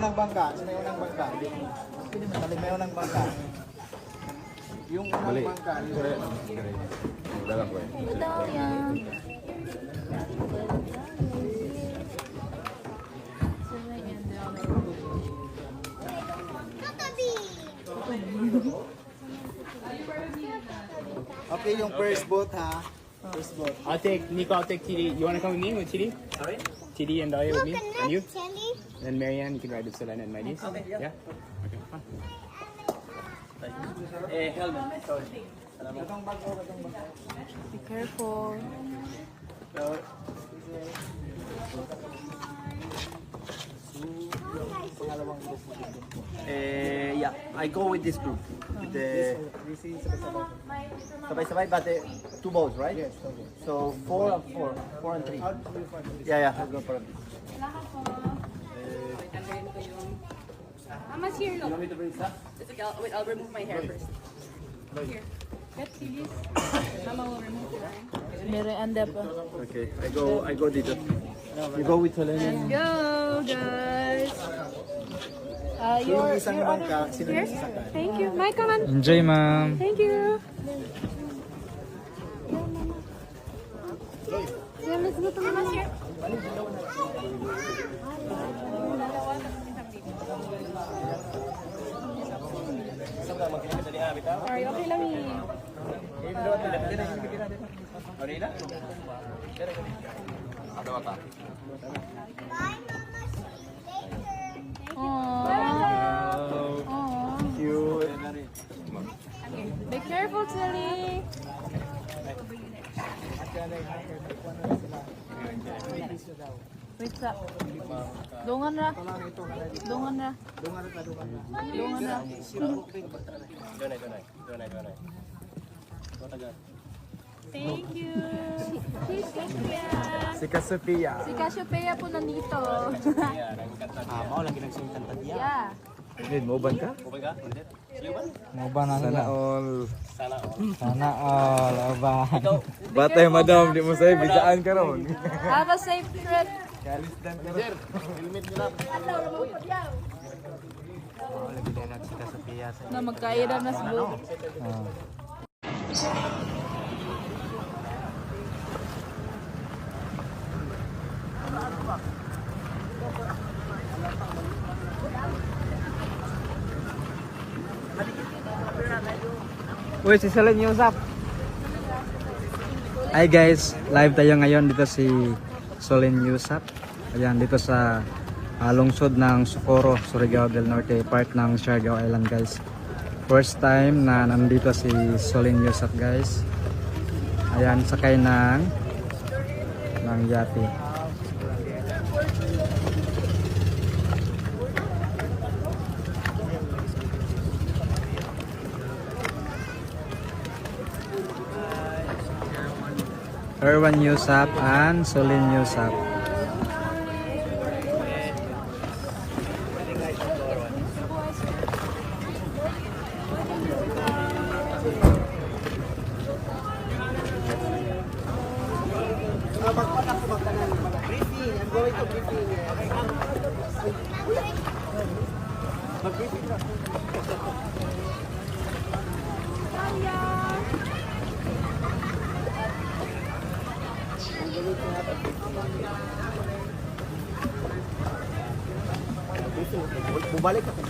Unang bangka, may unang bangka. May unang bangka. Yung unang bangka. Dala ko eh. Ito daw yan. Okay, yung first boat ha. First boat. I'll take Nico. I'll take TD. You want to come with me with TD? Sorry. TD and Dahlia with me, and you. Then Marianne, you can ride with Selena and Maddie. Okay. Yeah. Okay. Fine. Helmet. Sorry. Be careful. Yeah, I go with this group. The sabay-sabay, but two boats, right? Yes, okay. So 4 and 3. Yeah, I'll go for it. Mama's here, You look. want me to bring stuff? It's okay, wait, I'll remove my hair first. Here. Get these. Mama will remove it. Merienda pa. Okay, I go dito. You go with Helena. Let's go, guys. Yung isang bangka, sino Here. yung sasakay? Thank you. Mike, come on. Enjoy, ma'am. Thank you. Yeah, let's go to Mama's here. Sorry, okay lang eh. Aww. Cute. Be careful, Tilly. Wait up. Dungan ra. Dungan ra. Dungan ra. Thank you. Thank you. Si Cassiopeia. Si Cassiopeia po nandito. Mau lagi nagsimpan tadi. Yeah. Need mo ban ka? Mau ba na Sana nila? all. Sana all. Aba. Batay madam, di mo say bijaan ka ron. Have a safe trip. Kalistan ka ron. Lagi dia nak kita Sophia. Na magkaira na sa boat. Uy, si Solen Yusap. Hi guys, live tayo ngayon dito si Solen Yusap. Ayan, dito sa lungsod ng Socorro, Surigao del Norte, part ng Siargao Island guys. First time na nandito si Solen Yusap guys. Ayan, sakay ng yate. Erwan Yusap and Solen Yusap. Bumalik ako.